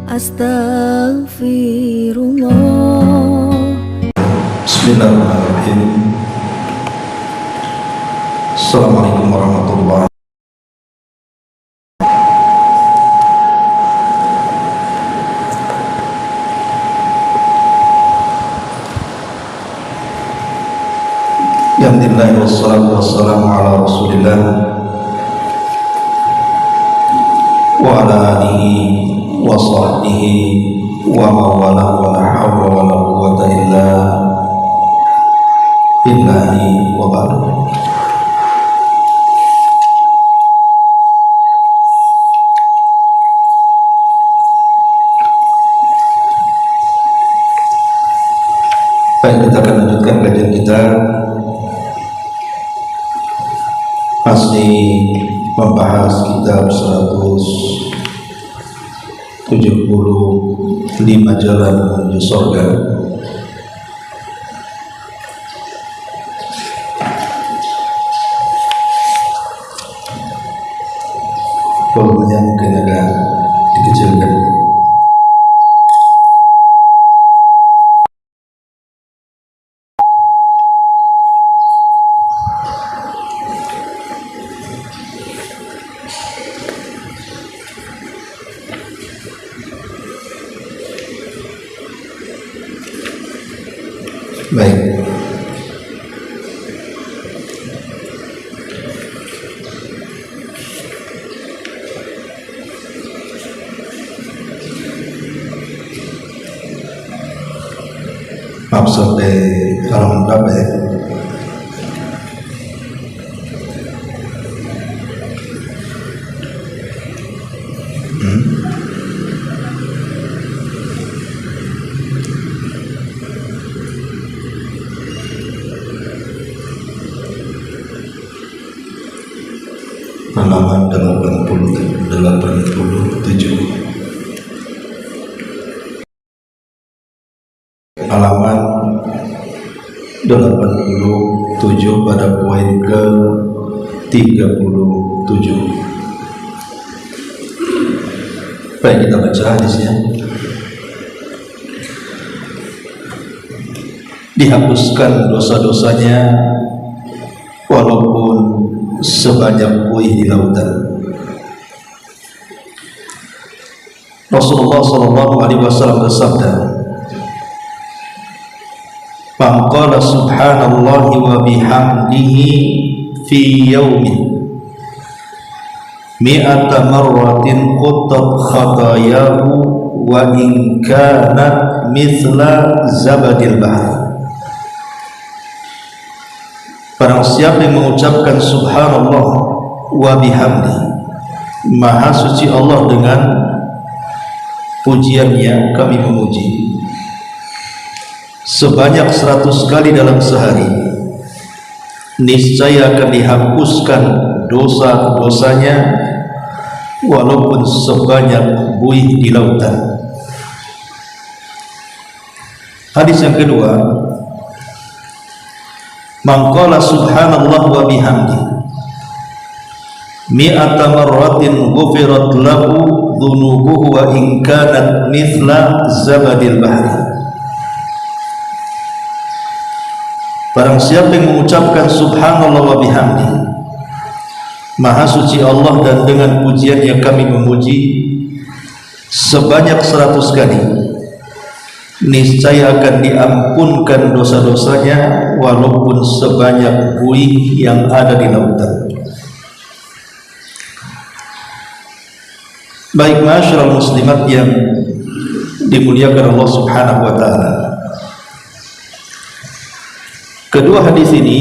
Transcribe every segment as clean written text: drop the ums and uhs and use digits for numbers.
Astaghfirullah. Bismillahirrahmanirrahim. Assalamualaikum warahmatullahi wabarakatuh. Alhamdulillah wassalatu wassalamu ala rasulillah wa ala alihi wa sahbihi wa mawala wa la hawla wa la quwwata illa billahi wa ba'd. Baik, kita akan lanjutkan kajian kita masih membahas kitab 175 jalan menuju surga. Volumenya mungkin agak dikecilkan. Baik, maaf sampai halaman berapa ya? Halaman 87. Halaman 87 pada poin ke 37. Baik, kita baca hadisnya. Dihapuskan dosa-dosanya walaupun sebanyak buih di lautan. Rasulullah SAW bersabda, "Man qala subhanallahi wa bihamdihi fi yawmin mi'ata marratin quttat khatayahu wa in kanat mithla zabadil bahr." Barang siapa yang mengucapkan subhanallah wa bihamdi, maha suci Allah dengan pujiannya kami memuji, sebanyak 100 kali dalam sehari, niscaya akan dihapuskan dosa-dosanya walaupun sebanyak buih di lautan. Hadis yang kedua, man qala subhanallah wa bihamdi mi'ata marratin ghufirat lahu dhunubuhu wa in kanat mithla zabadil bahri. Barang siapa yang mengucapkan subhanallah wa bihamdi, maha suci Allah dan dengan pujiannya kami memuji, sebanyak 100 kali, niscaya akan diampunkan dosa-dosanya walaupun sebanyak buih yang ada di lautan. Baik, ma'asyiral muslimat yang dimuliakan Allah Subhanahu wa taala, kedua hadis ini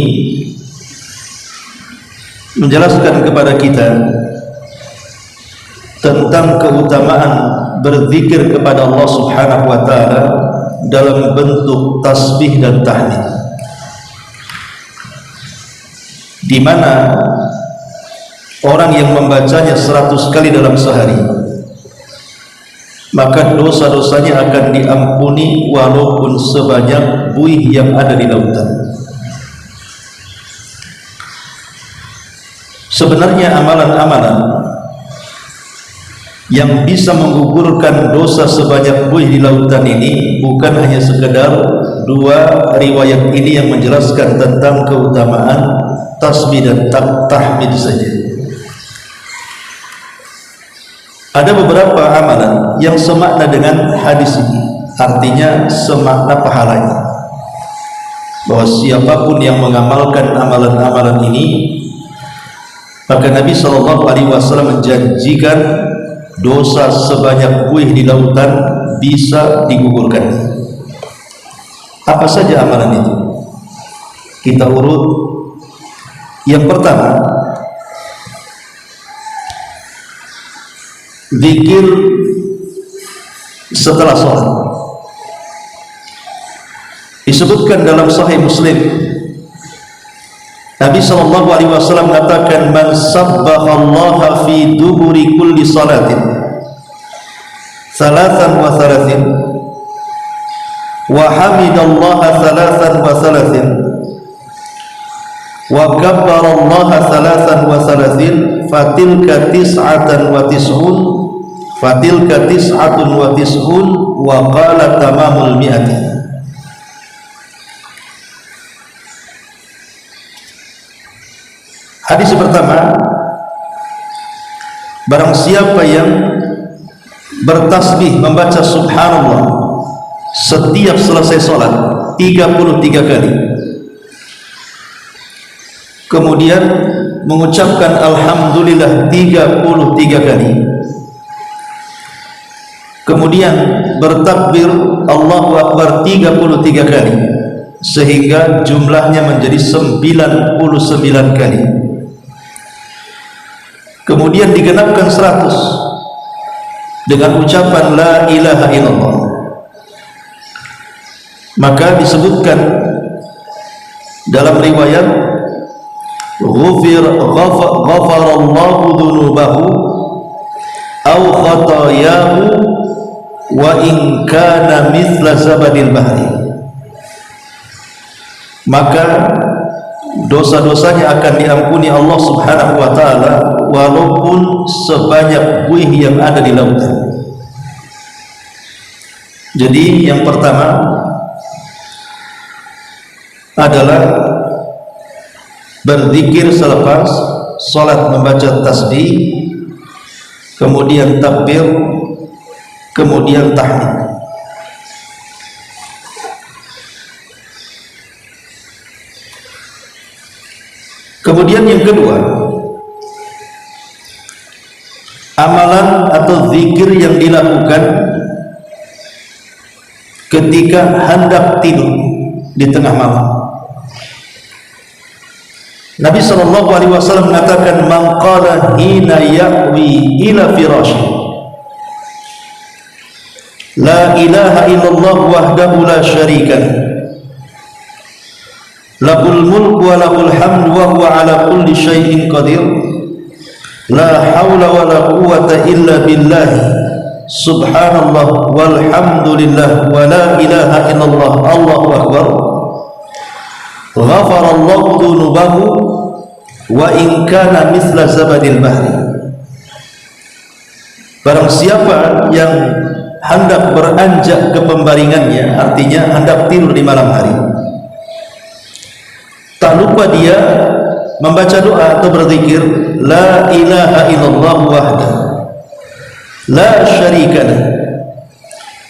menjelaskan kepada kita tentang keutamaan berzikir kepada Allah Subhanahu wa taala dalam bentuk tasbih dan tahlil, di mana orang yang membacanya 100 kali dalam sehari, maka dosa-dosanya akan diampuni walaupun sebanyak buih yang ada di lautan. Sebenarnya amalan-amalan yang bisa menggugurkan dosa sebanyak buih di lautan ini bukan hanya sekedar dua riwayat ini yang menjelaskan tentang keutamaan tasbih dan tahmid saja. Ada beberapa amalan yang semakna dengan hadis ini, artinya semakna pahalanya, bahwa siapapun yang mengamalkan amalan-amalan ini, maka Nabi SAW menjanjikan dosa sebanyak buih di lautan bisa digugurkan. Apa saja amalan itu? Kita urut. Yang pertama, zikir setelah sholat. Disebutkan dalam Sahih Muslim, Nabi SAW mengatakan, man sabbahallaha fi duburi kulli salatin thalathan wa thalathin wa hamidallaha thalathan wa thalathin wa kabbarallaha thalathan wa thalathin fatilka tis'atan wa tis'un fatilka tis'atun wa tis'un wa qala tamamul mi'ati. Hadis pertama, barang siapa yang bertasbih membaca subhanallah setiap selesai sholat 33 kali, kemudian mengucapkan alhamdulillah 33 kali, kemudian bertakbir Allahu Akbar 33 kali, sehingga jumlahnya menjadi 99 kali, kemudian digenapkan 100 dengan ucapan la ilaha illallah, maka disebutkan dalam riwayat ghafarallahu dhunubahu aw khatayahu wa in kana mithla zabadil bahri, maka dosa-dosanya akan diampuni Allah Subhanahu wa taala walaupun sebanyak buih yang ada di lautan. Jadi yang pertama adalah berzikir selepas salat, membaca tasbih, kemudian takbir, kemudian tahmid. Kemudian yang kedua, amalan atau zikir yang dilakukan ketika hendak tidur di tengah malam. Nabi SAW mengatakan, man qala hina ya'wi ila firashi la ilaha illallah wahdahu la syarika lahul mulku wa lahul hamdu wa huwa ala kulli syai'in qadir la hawla wa la quwwata illa billah subhanallah walhamdulillah wa la ilaha illallah Allahu akbar ghafarallahu dhunubahu wa in kana mithla zabadil bahri. Barang siapa yang hendak beranjak ke pembaringannya, artinya hendak tidur di malam hari, tak lupa dia membaca doa atau berzikir la ilaha illallah wahdah la syarikalah,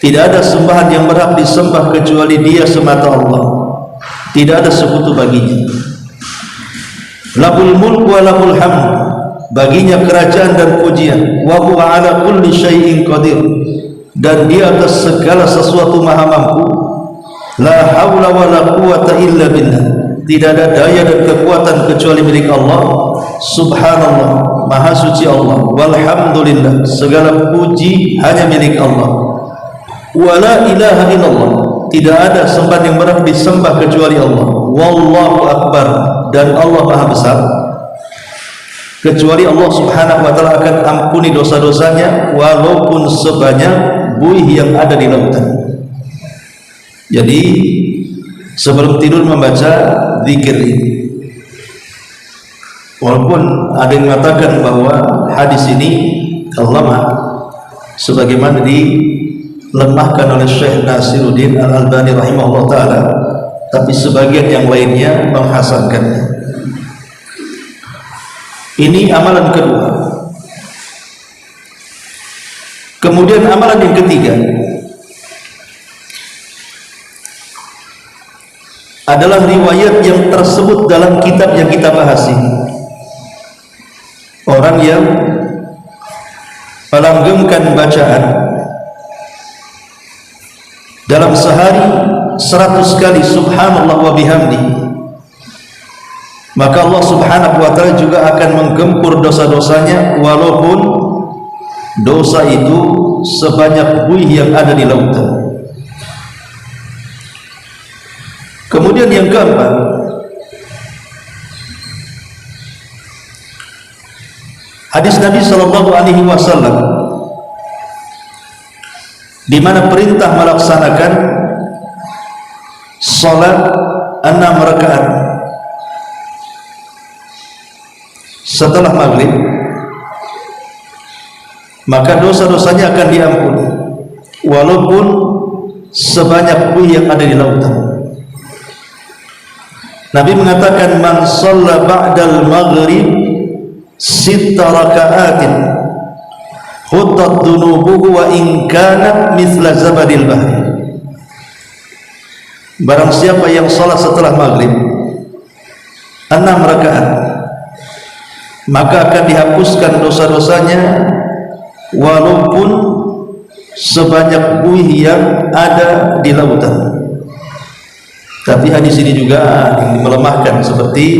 tidak ada sembahan yang berhak disembah kecuali dia semata Allah, tidak ada sekutu baginya. Lahul mulku wa lahul hamd, baginya kerajaan dan pujian. Wa huwa ala kulli syai'in qadir, dan dia atas segala sesuatu maha mampu. La haula wa la quwwata illa billah, tidak ada daya dan kekuatan kecuali milik Allah. Subhanallah, maha suci Allah. Walhamdulillah, segala puji hanya milik Allah. Wa la ilaha illallah, tidak ada sembahan yang berhak disembah kecuali Allah. Wallahu akbar, dan Allah maha besar. Kecuali Allah Subhanahu wa taala akan ampuni dosa-dosanya walaupun sebanyak buih yang ada di lautan. Jadi sebelum tidur membaca zikir ini, walaupun ada yang mengatakan bahwa hadis ini lemah, sebagaimana dilemahkan oleh Syekh Nasiruddin Al-Albani rahimahullah ta'ala, tapi sebagian yang lainnya menghasankannya. Ini amalan kedua. Kemudian amalan yang ketiga adalah riwayat yang tersebut dalam kitab yang kita bahas ini. Orang yang melanggengkan bacaan dalam sehari 100 kali subhanallah wa bihamdi, maka Allah subhanahu wa ta'ala juga akan menggempur dosa-dosanya, walaupun dosa itu sebanyak buih yang ada di lautan. Kemudian yang keempat, hadis Nabi SAW di mana perintah melaksanakan salat 6 rakaat setelah maghrib, maka dosa-dosanya akan diampuni walaupun sebanyak buih yang ada di lautan. Nabi mengatakan, man shalla ba'dal maghrib 6 raka'atin khuttat dunubuhu wa in kanat mithla zabadil bahri. Barang siapa yang salat setelah maghrib 6 rakaat, maka akan dihapuskan dosa-dosanya walaupun sebanyak buih yang ada di lautan. Tapi hadis ini juga melemahkan, seperti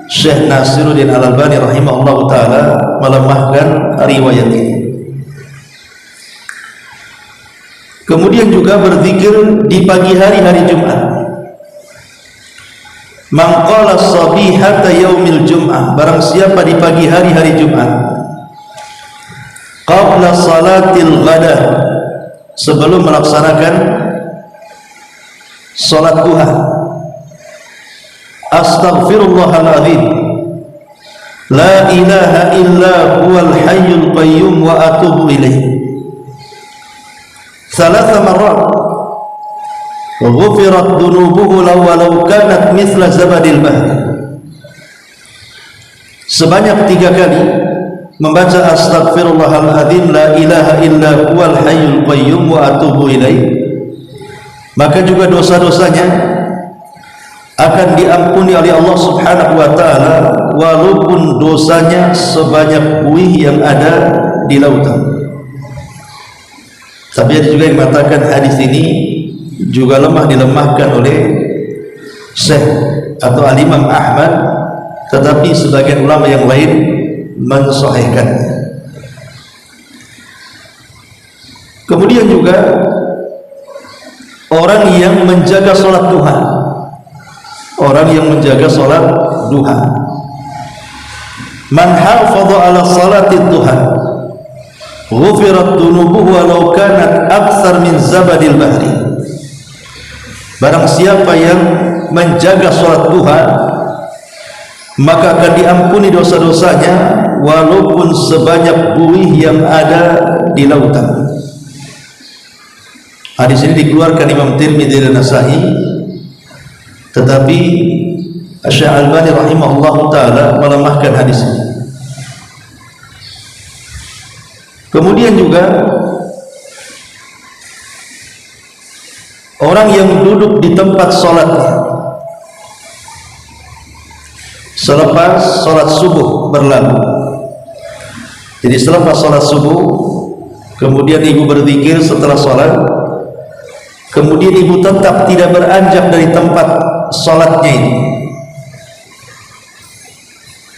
Syekh Nasiruddin Al-Albani rahimahullah ta'ala melemahkan riwayat ini. Kemudian juga berzikir di pagi hari Jumat. Man qala sabihata yaumil jum'ah, barang siapa di pagi hari Jumat qabla salatil ghada, sebelum melaksanakan salat duha, astaghfirullahaladzim, la ilaha illa huwal hayyul qayyum wa atubu ilaih, 3 marrat, ghufirat dunubuhu walau kanat mithla zabadil bahr. Sebanyak 3 kali membaca astaghfirullahaladzim, la ilaha illa huwal hayyul qayyum wa atubu ilaih, maka juga dosa-dosanya akan diampuni oleh Allah subhanahu wa ta'ala walaupun dosanya sebanyak buih yang ada di lautan. Tapi ada juga yang mengatakan hadis ini juga lemah, dilemahkan oleh Syekh atau Al-Imam Ahmad, tetapi sebagian ulama yang lain mensahihkannya. Kemudian juga orang yang menjaga salat duha, orang yang menjaga salat duha, man hafadha ala salati duha ghufirat dunubuhu walau kanat aktsar min zabadil bahri. Barang siapa yang menjaga salat duha, maka akan diampuni dosa-dosanya walaupun sebanyak buih yang ada di lautan. Hadis ini dikeluarkan Imam Tirmidzi dan Nasa'i, tetapi Syekh Al-Albani rahimahullah ta'ala melemahkan hadis ini. Kemudian juga orang yang duduk di tempat sholatnya selepas sholat subuh berlalu. Jadi selepas sholat subuh, kemudian ibu berzikir setelah sholat, kemudian ibu tetap tidak beranjak dari tempat sholatnya ini.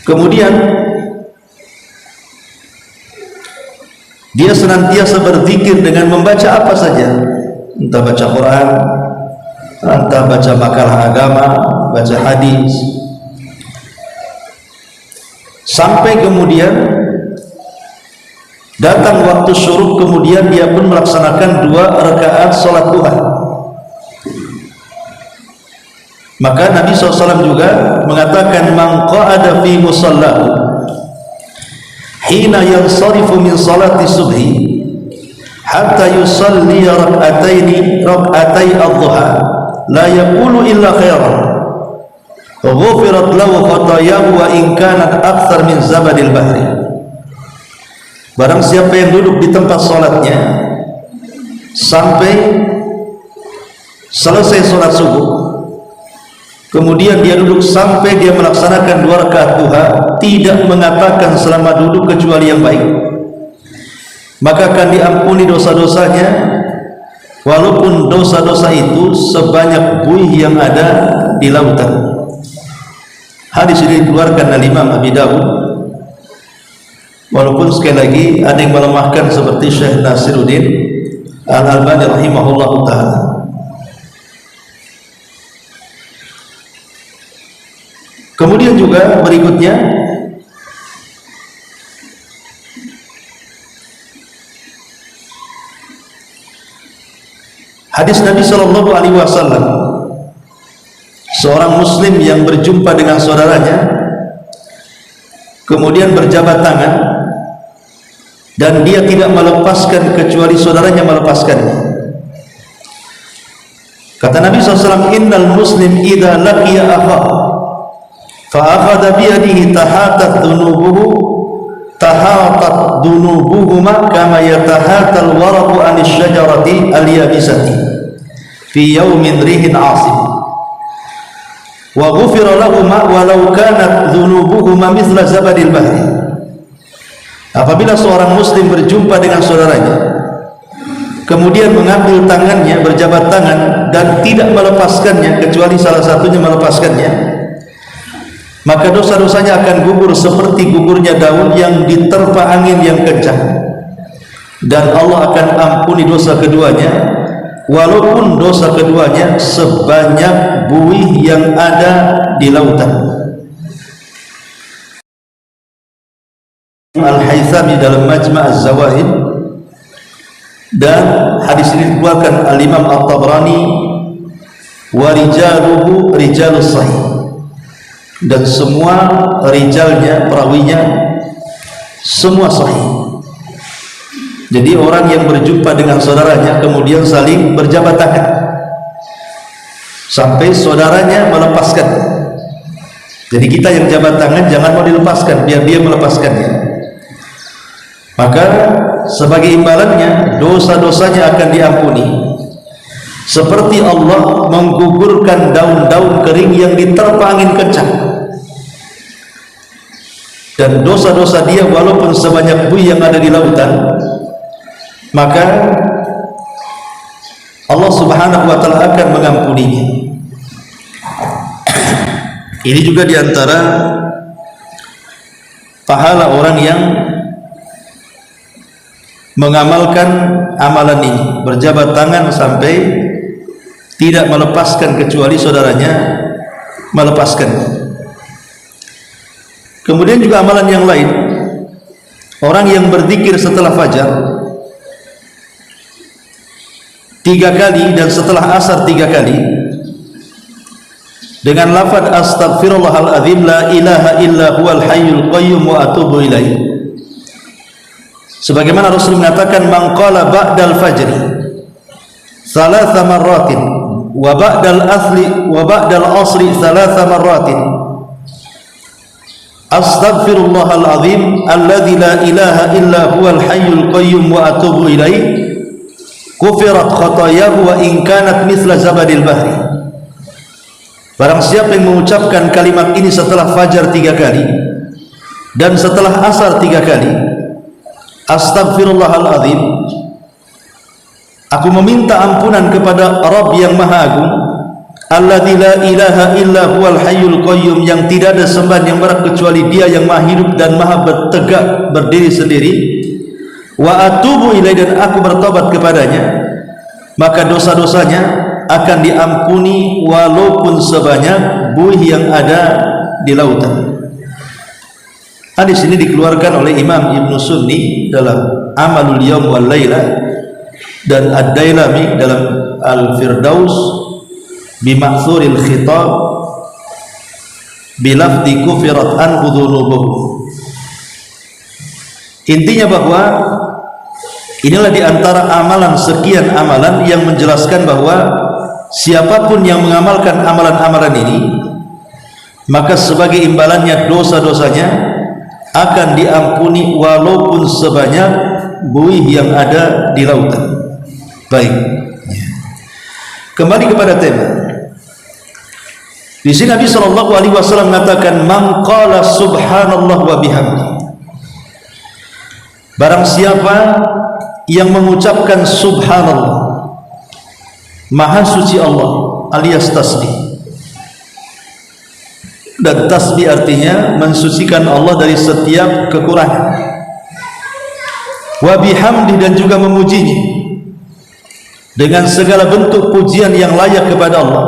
Kemudian dia senantiasa berzikir dengan membaca apa saja, entah baca Quran, entah baca makalah agama, baca hadis, sampai kemudian datang waktu syuruk, kemudian dia pun melaksanakan 2 rakaat salat duha. Maka Nabi SAW juga mengatakan, man qa'ada fi musallahu hina yansarifu min salati subhi hatta yusalli rak'atai adh-dhuha la yaqulu illa khairan ghufirat lahu khatayahu wa in kanat akthar min zabadil bahri. Barang siapa yang duduk di tempat salatnya sampai selesai salat subuh, kemudian dia duduk sampai dia melaksanakan 2 rakaat duha, tidak mengatakan selama duduk kecuali yang baik, maka akan diampuni dosa-dosanya, walaupun dosa-dosa itu sebanyak buih yang ada di lautan. Hadis ini dikeluarkan oleh Imam Abi Dawud, walaupun sekali lagi ada yang melemahkan seperti Syekh Nasiruddin Al-Albani rahimahullah ta'ala. Kemudian juga berikutnya hadis Nabi sallallahu alaihi wasallam, seorang muslim yang berjumpa dengan saudaranya kemudian berjabat tangan dan dia tidak melepaskan kecuali saudaranya melepaskannya. Kata Nabi SAW, innal muslim idza laqiya akhahu fa akhadha bi yadihi tahatat dunubuhuma kama yatahatal waraqu anis syajarati al-yabisati fi yawmin rihin 'asif wa ghufira lahuma walau kanat dhunubuhuma mithla zabadil bahri. Apabila seorang muslim berjumpa dengan saudaranya kemudian mengambil tangannya, berjabat tangan dan tidak melepaskannya kecuali salah satunya melepaskannya, maka dosa-dosanya akan gugur seperti gugurnya daun yang diterpa angin yang kencang, dan Allah akan ampuni dosa keduanya walaupun dosa keduanya sebanyak buih yang ada di lautan. Al-Haythami dalam Majma' Az-Zawaid, dan hadis ini dikeluarkan Al-Imam At-Tabrani wa rijaluhu rijalus sahih, dan semua rijalnya, perawinya semua sahih. Jadi orang yang berjumpa dengan saudaranya kemudian saling berjabat tangan sampai saudaranya melepaskan. Jadi kita yang jabat tangan jangan mau dilepaskan, biar dia melepaskannya. Maka sebagai imbalannya dosa-dosanya akan diampuni, seperti Allah menggugurkan daun-daun kering yang diterpa angin kencang, dan dosa-dosa dia walaupun sebanyak buih yang ada di lautan, maka Allah Subhanahu wa ta'ala akan mengampuninya. Ini juga diantara pahala orang yang mengamalkan amalan ini, berjabat tangan sampai tidak melepaskan kecuali saudaranya melepaskan. Kemudian juga amalan yang lain, orang yang berzikir setelah fajar 3 kali dan setelah asar 3 kali dengan lafaz astaghfirullahal azim la ilaha illa huwal hayyul qayyum wa atubu ilaih, sebagaimana Rasul mengatakan, man qala ba'dal fajri 3 marratin wa ba'dal asri 3 marratin astaghfirullahal azim alladzi la ilaha illa huwal hayyul qayyum wa atubu ilaih kufirat khatayahu wa in kanat mithla zabadil bahri. Barang siapa yang mengucapkan kalimat ini setelah fajar 3 kali dan setelah asar 3 kali, astaghfirullahaladzim, aku meminta ampunan kepada Rabb yang Maha Agung, alladzi la ilaha illa huwal hayyul qayyum, yang tidak ada sembahan yang berhak kecuali Dia yang Maha hidup dan Maha bertegak berdiri sendiri, wa atubu ilaih, dan aku bertobat kepadanya, maka dosa-dosanya akan diampuni walaupun sebanyak buih yang ada di lautan. Hadis ini dikeluarkan oleh Imam Ibn Sunni dalam Amalul Yawm wal Laylah, dan Ad-Dailami dalam Al-Firdaus bima'thuril khitab bilafdi kufirat anhu dhunubuh. Intinya bahwa Inilah diantara amalan, sekian amalan yang menjelaskan bahwa siapapun yang mengamalkan amalan-amalan ini, maka sebagai imbalannya dosa-dosanya akan diampuni walaupun sebanyak buih yang ada di lautan. Baik, kembali kepada tema. Di sini Nabi sallallahu alaihi wasallam mengatakan, "Man qala subhanallah wa bihamdi." Barang siapa yang mengucapkan subhanallah, maha suci Allah, alias tasbih. Dan tasbih artinya mensucikan Allah dari setiap kekurangan. Wa bihamdi, dan juga memujinya dengan segala bentuk pujian yang layak kepada Allah.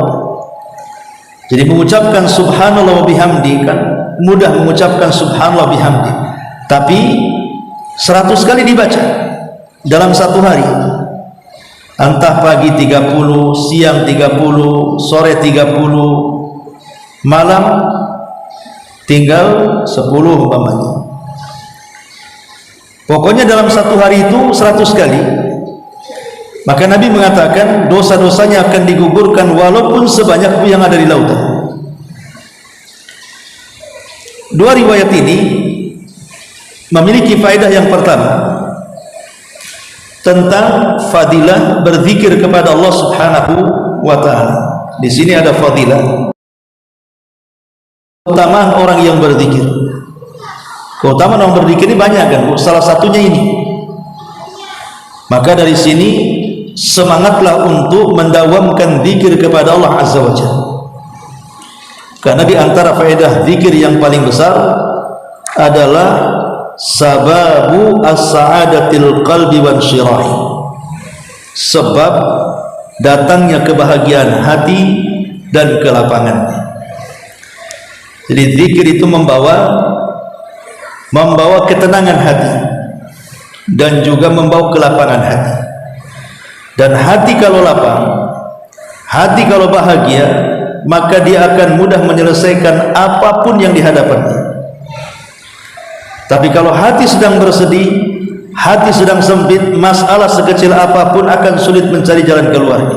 Jadi mengucapkan subhanallah wa bihamdi, kan mudah mengucapkan subhanallah wa bihamdi, tapi 100 kali dibaca dalam satu hari, entah pagi 30, siang 30, sore 30, malam tinggal 10 umpamanya. Pokoknya dalam satu hari itu 100 kali. Maka Nabi mengatakan dosa-dosanya akan digugurkan walaupun sebanyak yang ada di lautan. Dua riwayat ini memiliki faedah. Yang pertama, tentang fadilah berzikir kepada Allah Subhanahu wa ta'ala. Di sini ada fadilah, keutamaan orang yang berzikir. Keutamaan orang berzikir ini banyak kan, salah satunya ini. Maka dari sini semangatlah untuk mendawamkan zikir kepada Allah Azza wa Jalla. Karena di antara faedah zikir yang paling besar adalah sababu as-sa'adatil qalbi wan syirahi, sebab datangnya kebahagiaan hati dan kelapangannya. Jadi zikir itu membawa ketenangan hati dan juga membawa kelapangan hati. Dan hati kalau lapang, hati kalau bahagia, maka dia akan mudah menyelesaikan apapun yang dihadapannya. Tapi kalau hati sedang bersedih, hati sedang sempit, masalah sekecil apapun akan sulit mencari jalan keluarnya,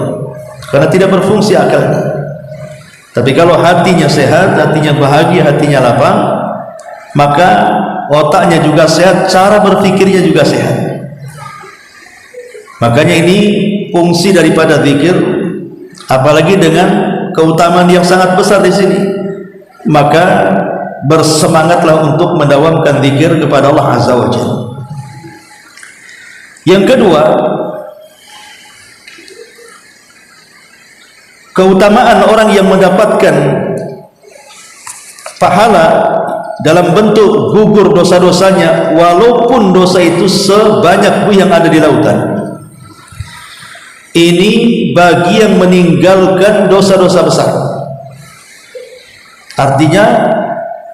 karena tidak berfungsi akalnya. Tapi kalau hatinya sehat, hatinya bahagia, hatinya lapang, maka otaknya juga sehat, cara berpikirnya juga sehat. Makanya ini fungsi daripada zikir, apalagi dengan keutamaan yang sangat besar di sini. Maka bersemangatlah untuk mendawamkan zikir kepada Allah Azza wa Jalla. Yang kedua, keutamaan orang yang mendapatkan pahala dalam bentuk gugur dosa-dosanya walaupun dosa itu sebanyak buih yang ada di lautan. Ini bagi yang meninggalkan dosa-dosa besar. Artinya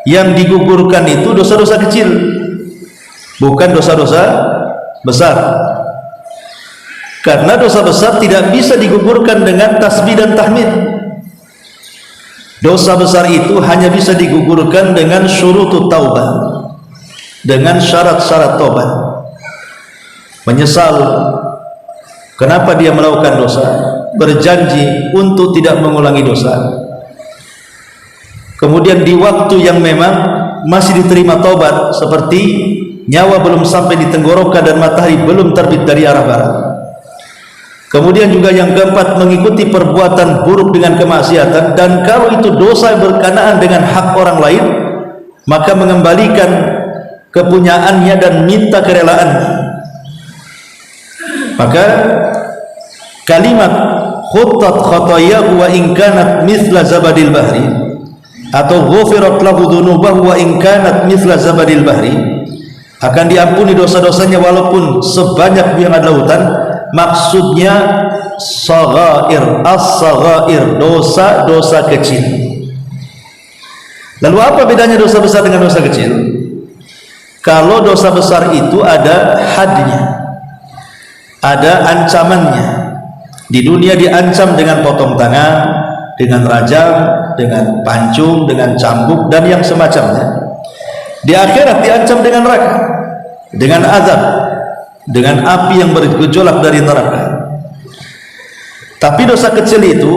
yang digugurkan itu dosa-dosa kecil, bukan dosa-dosa besar. Karena dosa besar tidak bisa digugurkan dengan tasbih dan tahmid. Dosa besar itu hanya bisa digugurkan dengan syurutut taubah, dengan syarat-syarat taubat. Menyesal kenapa dia melakukan dosa, berjanji untuk tidak mengulangi dosa. Kemudian di waktu yang memang masih diterima taubat, seperti nyawa belum sampai di tenggorokan dan matahari belum terbit dari arah barat. Kemudian juga yang keempat, mengikuti perbuatan buruk dengan kemaksiatan, dan kalau itu dosa berkenaan dengan hak orang lain, maka mengembalikan kepunyaannya dan minta kerelaannya. Maka kalimat khuttat khatayahu wa in kanat mithla zabadil bahri, atau ghufirat lahu dhunubahu wa in kanat mithla zabadil bahri, akan diampuni dosa-dosanya walaupun sebanyak yang ada lautan. Maksudnya saghair, as-saghair, dosa-dosa kecil. Lalu apa bedanya dosa besar dengan dosa kecil? Kalau dosa besar itu ada hadnya, ada ancamannya. Di dunia diancam dengan potong tangan, dengan rajam, dengan pancung, dengan cambuk, dan yang semacamnya. Di akhirat diancam dengan neraka, dengan azab. dengan api yang bergejolak dari neraka. Tapi dosa kecil itu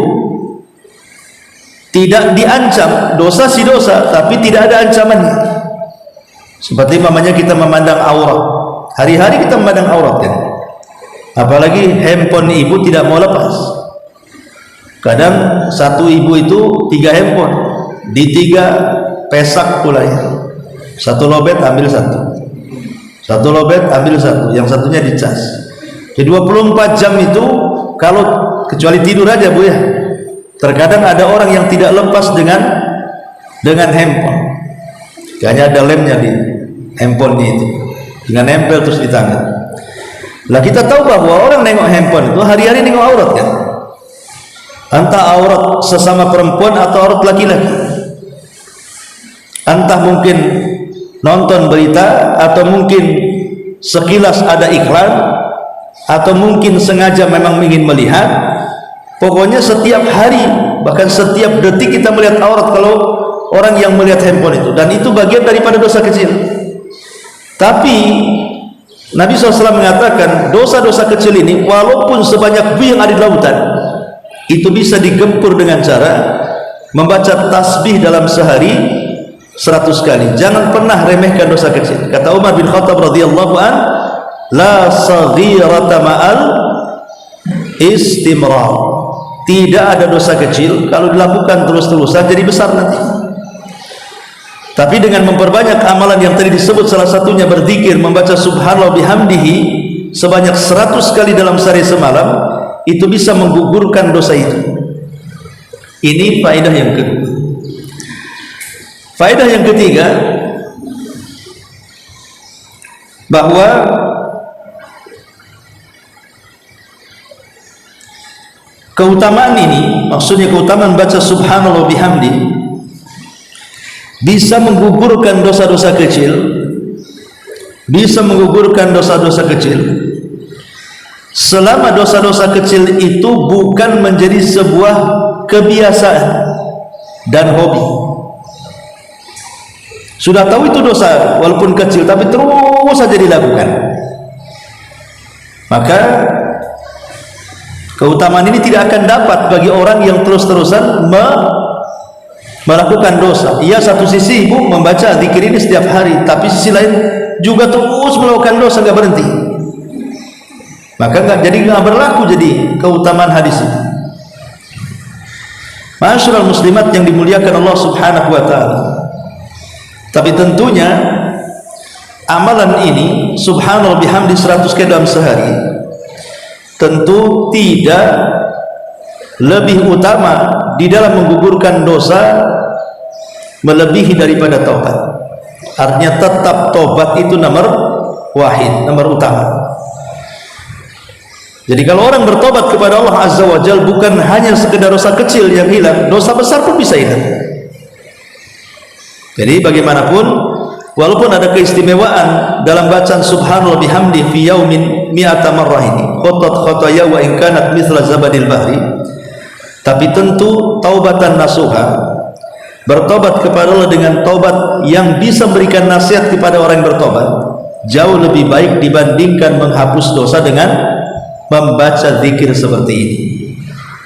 tidak diancam, dosa si dosa, tapi tidak ada ancamannya. Seperti mamanya kita memandang aurat, hari-hari kita memandang aurat kan. Apalagi handphone ibu tidak mau lepas. Kadang satu ibu itu 3 handphone, di 3 pesak pula ya. Satu lobet ambil satu lobet ambil satu, yang satunya dicas. Di 24 jam itu, kalau kecuali tidur aja bu ya, terkadang ada orang yang tidak lepas dengan handphone. Kayaknya ada lemnya di handphone itu, dengan nempel terus di tangan. Lah kita tahu bahwa orang nengok handphone itu hari-hari nengok aurat kan, entah aurat sesama perempuan atau aurat laki-laki, entah mungkin nonton berita, atau mungkin sekilas ada iklan, atau mungkin sengaja memang ingin melihat. Pokoknya setiap hari, bahkan setiap detik kita melihat aurat kalau orang yang melihat handphone itu, dan itu bagian daripada dosa kecil. Tapi Nabi SAW mengatakan dosa-dosa kecil ini walaupun sebanyak buih yang ada di lautan, itu bisa digempur dengan cara membaca tasbih dalam sehari 100 kali. Jangan pernah remehkan dosa kecil. Kata Umar bin Khattab radhiyallahu an, la saghirata ma'al istimrar. Tidak ada dosa kecil kalau dilakukan terus-terusan jadi besar nanti. Tapi dengan memperbanyak amalan yang tadi disebut, salah satunya berzikir, membaca subhanallah bihamdihi sebanyak 100 kali dalam sehari semalam, itu bisa menggugurkan dosa itu. Ini faedah yang kedua. Faedah yang ketiga, bahwa keutamaan ini, maksudnya keutamaan baca subhanallah bihamdi, bisa menggugurkan dosa-dosa kecil, bisa menggugurkan dosa-dosa kecil, selama dosa-dosa kecil itu bukan menjadi sebuah kebiasaan dan hobi. Sudah tahu itu dosa walaupun kecil, tapi terus saja dilakukan, maka keutamaan ini tidak akan dapat bagi orang yang terus-terusan melakukan dosa. Ia satu sisi ibu membaca zikir ini setiap hari, tapi sisi lain juga terus melakukan dosa, nggak berhenti, maka nggak berlaku jadi keutamaan hadis ini. Ma'asyiral muslimat yang dimuliakan Allah Subhanahu wa taala. Tapi tentunya amalan ini subhanallah bihamdi 100 kali dalam sehari tentu tidak lebih utama di dalam menggugurkan dosa melebihi daripada taubat. Artinya tetap taubat itu nomor wahid, nomor utama. Jadi kalau orang bertobat kepada Allah Azza wa Jalla, bukan hanya sekedar dosa kecil yang hilang, dosa besar pun bisa hilang. Jadi bagaimanapun, walaupun ada keistimewaan dalam bacaan subhanallah bihamdi fi yaumin mi'ata marrah ini, khatat khataya wa in kanat mithla zabadil bahri, tapi tentu taubatan nasuha, bertobat kepada Allah dengan taubat yang bisa memberikan nasihat kepada orang yang bertobat, jauh lebih baik dibandingkan menghapus dosa dengan membaca zikir seperti ini.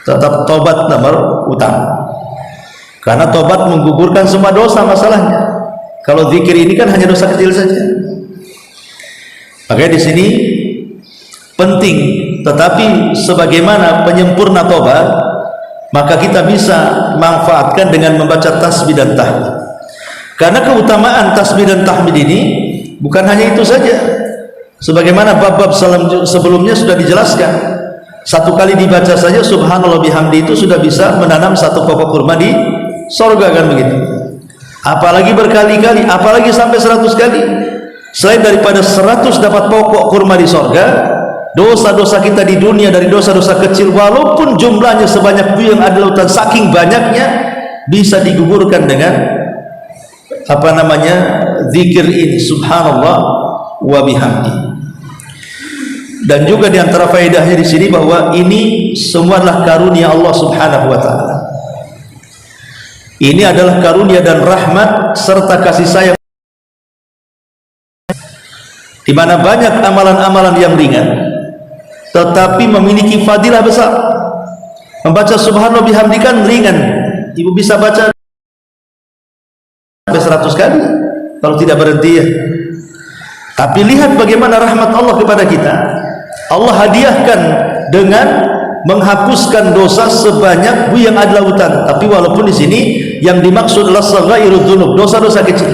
Tetap taubat nomor utama, karena taubat menggugurkan semua dosa masalahnya. Kalau zikir ini kan hanya dosa kecil saja. Makanya di sini penting, tetapi sebagaimana penyempurna taubat, maka kita bisa manfaatkan dengan membaca tasbih dan tahmid. Karena keutamaan tasbih dan tahmid ini bukan hanya itu saja. Sebagaimana bab-bab sebelumnya sudah dijelaskan, satu kali dibaca saja subhanallah bihamdi itu sudah bisa menanam satu pokok kurma di surga, kan begitu. Apalagi berkali-kali, apalagi sampai 100 kali. Selain daripada 100 dapat pokok kurma di surga, dosa-dosa kita di dunia dari dosa-dosa kecil, walaupun jumlahnya sebanyak buih yang ada lautan, saking banyaknya bisa digugurkan dengan zikir ini subhanallah wa bihamdi. Dan juga di antara faedahnya di sini bahwa ini semua adalah karunia Allah Subhanahu wa taala. Ini adalah karunia dan rahmat serta kasih sayang. di mana banyak amalan-amalan yang ringan tetapi memiliki fadilah besar. Membaca subhanallah bihamdi kan ringan, ibu bisa baca sampai 100 kali kalau tidak berhenti ya. Tapi lihat bagaimana rahmat Allah kepada kita. Allah hadiahkan dengan menghapuskan dosa sebanyak buyang ada lautan. Tapi walaupun di sini yang dimaksud adalah saghairudz dzunub, dosa-dosa kecil.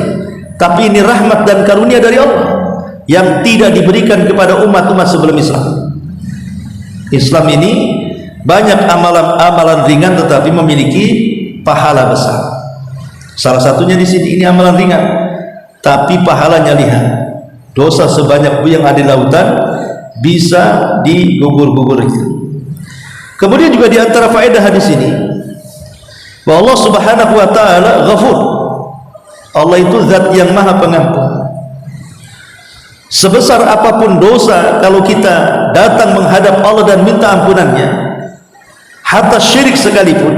Tapi ini rahmat dan karunia dari Allah yang tidak diberikan kepada umat-umat sebelum Islam. Islam ini banyak amalan-amalan ringan tetapi memiliki pahala besar. Salah satunya di sini ini amalan ringan, tapi pahalanya lihat. Dosa sebanyak buyang ada di lautan bisa digugur-gugurnya. Kemudian juga di antara faedah hadis ini bahwa Allah Subhanahu wa taala Ghafur. Allah itu zat yang maha pengampun. Sebesar apapun dosa, kalau kita datang menghadap Allah dan minta ampunannya, hatta syirik sekalipun,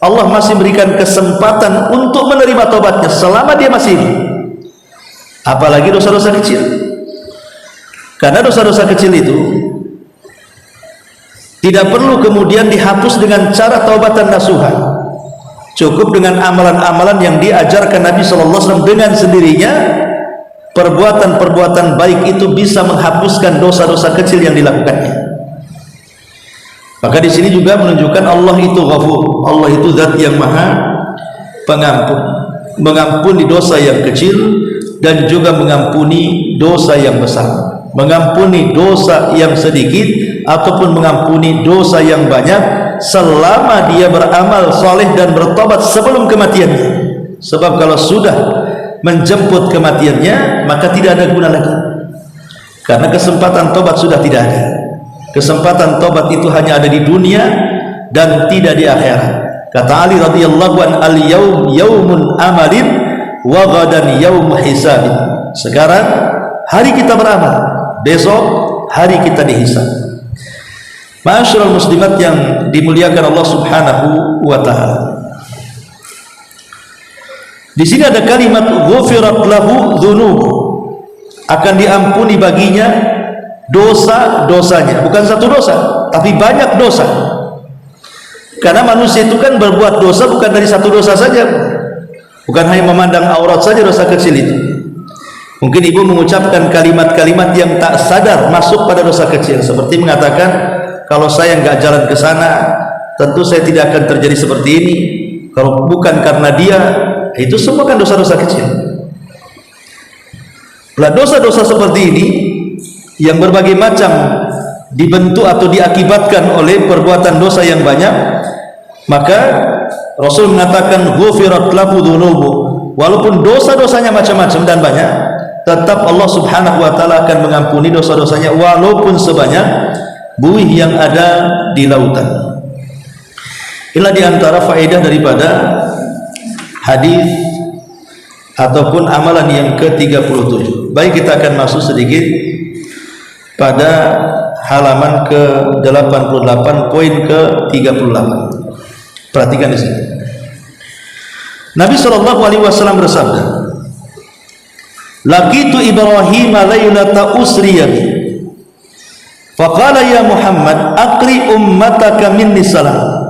Allah masih berikan kesempatan untuk menerima taubatnya selama dia masih hidup. Apalagi dosa-dosa kecil. Karena dosa-dosa kecil itu tidak perlu kemudian dihapus dengan cara taubatan nasuha. Cukup dengan amalan-amalan yang diajarkan Nabi SAW dengan sendirinya. Perbuatan-perbuatan baik itu bisa menghapuskan dosa-dosa kecil yang dilakukannya. Maka di sini juga menunjukkan Allah itu Ghafur. Allah itu zat yang maha pengampun, mengampuni dosa yang kecil dan juga mengampuni dosa yang besar, mengampuni dosa yang sedikit ataupun mengampuni dosa yang banyak selama dia beramal saleh dan bertobat sebelum kematiannya. Sebab kalau sudah menjemput kematiannya maka tidak ada guna lagi, karena kesempatan tobat sudah tidak ada. Kesempatan tobat itu hanya ada di dunia dan tidak di akhirat. Kata Ali radhiyallahu an, al-yaum yaumun amalin wa ghadan yaum hisabin. Sekarang hari kita beramal, besok hari kita dihisab. Ma'asyiral muslimat yang dimuliakan Allah Subhanahu wa taala. Di sini ada kalimat ghufirat lahu dzunubu, akan diampuni baginya dosa-dosanya. Bukan satu dosa, tapi banyak dosa. Karena manusia itu kan berbuat dosa bukan dari satu dosa saja. Bukan hanya memandang aurat saja dosa kecil itu. Mungkin ibu mengucapkan kalimat-kalimat yang tak sadar masuk pada dosa kecil, seperti mengatakan, kalau saya nggak jalan ke sana, tentu saya tidak akan terjadi seperti ini. Kalau bukan karena dia, itu semua kan dosa-dosa kecil. Nah, dosa-dosa seperti ini yang berbagai macam dibentuk atau diakibatkan oleh perbuatan dosa yang banyak, maka Rasul mengatakan ghufirat lahu dzunubu, walaupun dosa-dosanya macam-macam dan banyak, tetap Allah Subhanahu wa taala akan mengampuni dosa-dosanya walaupun sebanyak buih yang ada di lautan. Inilah di antara faedah daripada hadis ataupun amalan yang ke-37. Baik, kita akan masuk sedikit pada halaman ke-88, poin ke-38. Perhatikan di sini. Nabi SAW bersabda, "Laqitu Ibrahim lailata usriya bi. Faqala ya Muhammad, aqri ummataka minni salam.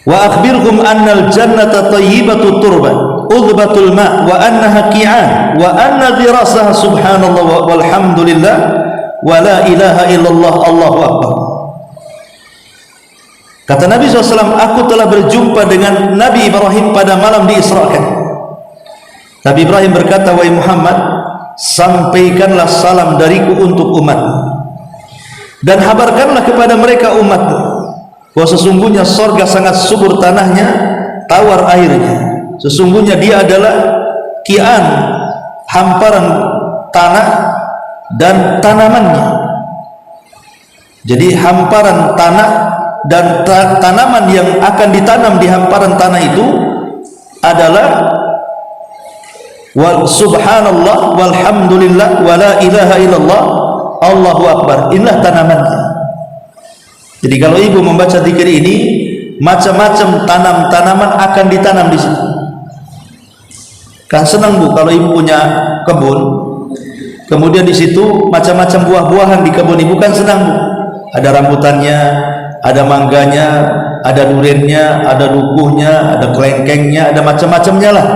Wa akhbirhum annal jannata tayyibatu turban, udbatul ma' wa annaha qi'an, wa anna dirasaha subhanallah walhamdulillah wa la ilaha illallah Allahu akbar." Kata Nabi SAW, aku telah berjumpa dengan Nabi Ibrahim pada malam diisrakan. Nabi Ibrahim berkata, wahai Muhammad, sampaikanlah salam dariku untuk umatmu, dan habarkanlah kepada mereka umatmu bahwa sesungguhnya sorga sangat subur tanahnya, tawar airnya. Sesungguhnya dia adalah kian, hamparan tanah dan tanamannya. Jadi hamparan tanah dan tanaman yang akan ditanam di hamparan tanah itu adalah subhanallah walhamdulillah wa la ilaha illallah Allahu akbar. Inilah tanamannya. Jadi kalau ibu membaca zikir ini, macam-macam tanaman akan ditanam di situ. Kan senang bu kalau ibu punya kebun, Kemudian di situ macam-macam buah-buahan di kebun ini, bukan senang, Bu. Ada rambutannya, ada mangganya, ada duriannya, ada dukuhnya, ada kelengkengnya, ada macam-macamnya lah.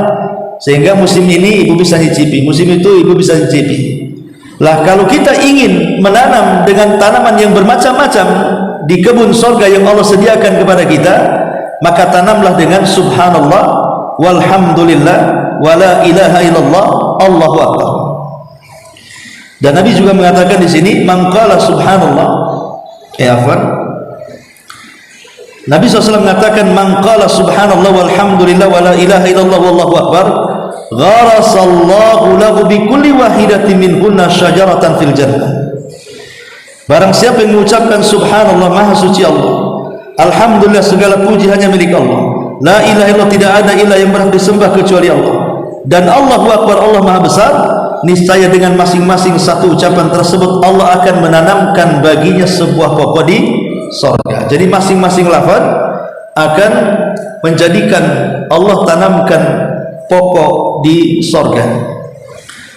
Sehingga musim ini ibu bisa nyicipi, musim itu ibu bisa nyicipi. Lah kalau kita ingin menanam dengan tanaman yang bermacam-macam di kebun sorga yang Allah sediakan kepada kita, maka tanamlah dengan subhanallah walhamdulillah wala ilaha illallah Allahu akbar. Dan Nabi juga mengatakan di sini, man qala subhanallah, Nabi SAW mengatakan, man qala subhanallah walhamdulillah wala ilaha illallah wallahu akbar, gharasallahu lahu bi kulli wahidatin minhunna syajaratan fil jannah. Barang siapa yang mengucapkan subhanallah, maha suci Allah, alhamdulillah segala puji hanya milik Allah, la ilaha illallah tidak ada ilah yang berhak disembah kecuali Allah, dan Allahu akbar Allah maha besar, niscaya dengan masing-masing satu ucapan tersebut Allah akan menanamkan baginya sebuah pokok di surga. Jadi masing-masing lafaz akan menjadikan Allah tanamkan pokok di surga.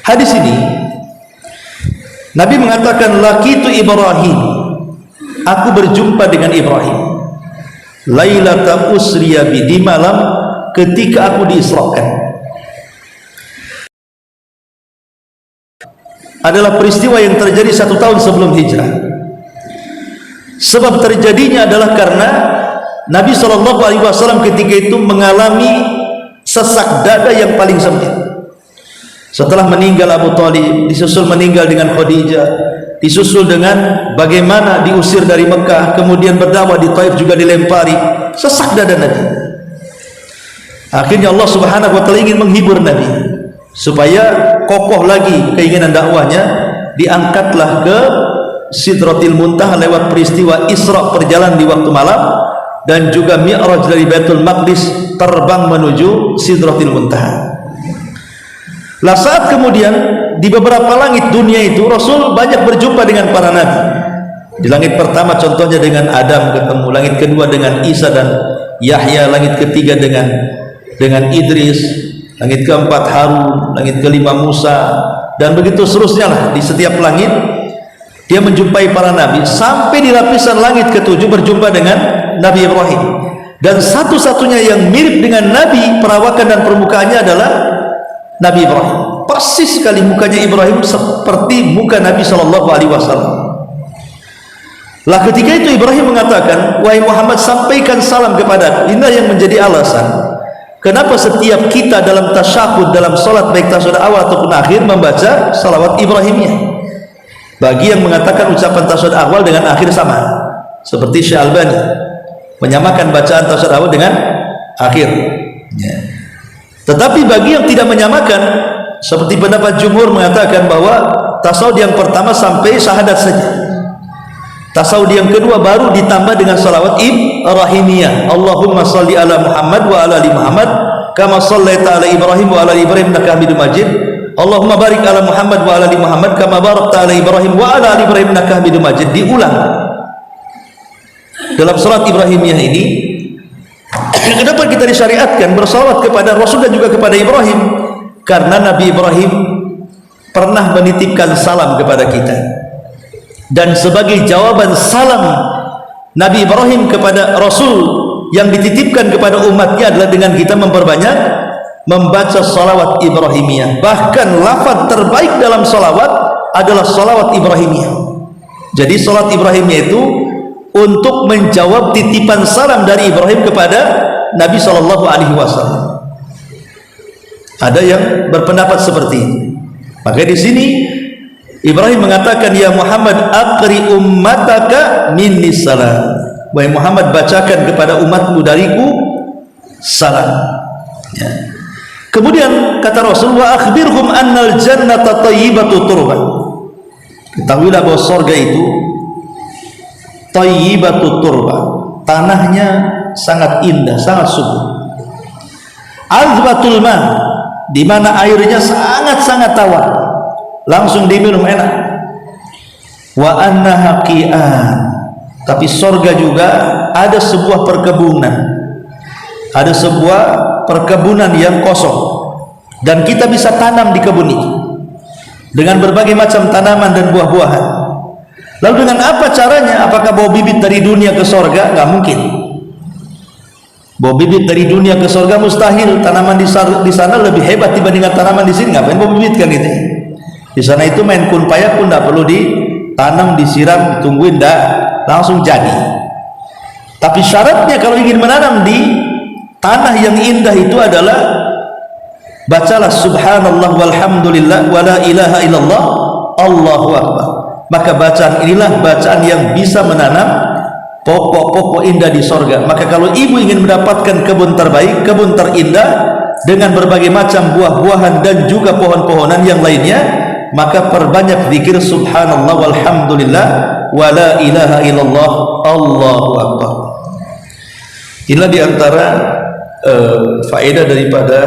Hadis ini Nabi mengatakan, laqitu Ibrahim, aku berjumpa dengan Ibrahim, lailata usriya bi, di malam ketika aku diisrakan. Adalah peristiwa yang terjadi 1 tahun sebelum hijrah. Sebab terjadinya adalah karena Nabi SAW ketika itu mengalami sesak dada yang paling sempit. Setelah meninggal Abu Thalib, disusul meninggal dengan Khadijah, disusul dengan bagaimana diusir dari Mekah, kemudian berdakwah di Taif juga dilempari, sesak dada Nabi. Akhirnya Allah Subhanahu wa taala ingin menghibur Nabi supaya kokoh lagi keinginan dakwahnya, diangkatlah ke Sidratil Muntaha lewat peristiwa Isra, perjalanan di waktu malam, dan juga Mi'raj dari Baitul Maqdis, terbang menuju Sidratil Muntaha. Lah saat kemudian di beberapa langit dunia itu Rasul banyak berjumpa dengan para nabi. Di langit pertama contohnya dengan Adam ketemu, langit kedua dengan Isa dan Yahya, langit ketiga dengan Idris, langit keempat Harun, langit kelima Musa, dan begitu seterusnya lah. Di setiap langit dia menjumpai para nabi, sampai di lapisan langit ketujuh berjumpa dengan Nabi Ibrahim. Dan satu-satunya yang mirip dengan Nabi perawakan dan permukaannya adalah Nabi Ibrahim. Persis sekali mukanya Ibrahim seperti muka Nabi SAW. Lah ketika itu Ibrahim mengatakan, wahai Muhammad, sampaikan salam kepada aku. Inilah yang menjadi alasan kenapa setiap kita dalam tasyahud, dalam salat baik tasyahud awal ataupun akhir, membaca salawat Ibrahimiyah. Bagi yang mengatakan ucapan tasyahud awal dengan akhir sama, seperti Syekh Albani menyamakan bacaan tasyahud awal dengan akhir, ya. Tetapi bagi yang tidak menyamakan, seperti pendapat jumhur mengatakan bahwa tasyahud yang pertama sampai syahadat saja, tasyahud yang kedua baru ditambah dengan salawat Ibrahimiyah, Allahumma salli ala Muhammad wa ala ali Muhammad kama shallaita ala Ibrahim wa ala ali Ibrahim innaka Hamidum Majid, Allahumma barik ala Muhammad wa ala ali Muhammad kama barakta ala Ibrahim wa ala ali Ibrahim innaka Hamidum Majid. Diulang dalam salat Ibrahimiyah ini. Kenapa kita disyariatkan bersalawat kepada Rasul dan juga kepada Ibrahim? Karena Nabi Ibrahim pernah menitipkan salam kepada kita, dan sebagai jawaban salam Nabi Ibrahim kepada Rasul yang dititipkan kepada umatnya adalah dengan kita memperbanyak membaca salawat Ibrahimiyah. Bahkan lafaz terbaik dalam salawat adalah salawat Ibrahimiyah. Jadi salat Ibrahimiyah itu untuk menjawab titipan salam dari Ibrahim kepada Nabi SAW. Ada yang berpendapat seperti itu. Maka di sini Ibrahim mengatakan, ya Muhammad aqri ummataka minni salam, wahai Muhammad bacakan kepada umatmu dariku salam, ya. Kemudian kata Rasul, wa akhbirhum annal jannata thayyibatu turban, ketahuilah bahwa surga itu thayyibatu turban, tanahnya sangat indah, sangat subur. Azbatul ma, di mana airnya sangat-sangat tawar, langsung diminum enak. Wa annaha qi'an, tapi surga juga ada sebuah perkebunan, ada sebuah perkebunan yang kosong, dan kita bisa tanam di kebun itu. dengan berbagai macam tanaman dan buah-buahan. Lalu dengan apa caranya? Apakah bawa bibit dari dunia ke sorga? Nggak mungkin. Bawa bibit dari dunia ke sorga mustahil. Tanaman di sana lebih hebat dibandingkan tanaman di sini. Ngapain bawa bibit kan gitu? Di sana itu main kun payah pun nggak perlu ditanam, disiram, ditungguin, dah langsung jadi. Tapi syaratnya kalau ingin menanam di tanah yang indah itu adalah bacalah subhanallah walhamdulillah wala ilaha illallah Allahu akbar. Maka bacaan inilah bacaan yang bisa menanam pokok-pokok indah di sorga. Maka kalau ibu ingin mendapatkan kebun terbaik, kebun terindah dengan berbagai macam buah-buahan dan juga pohon-pohonan yang lainnya, maka perbanyak zikir subhanallah walhamdulillah wala ilaha illallah Allahu akbar. Inilah diantara faedah daripada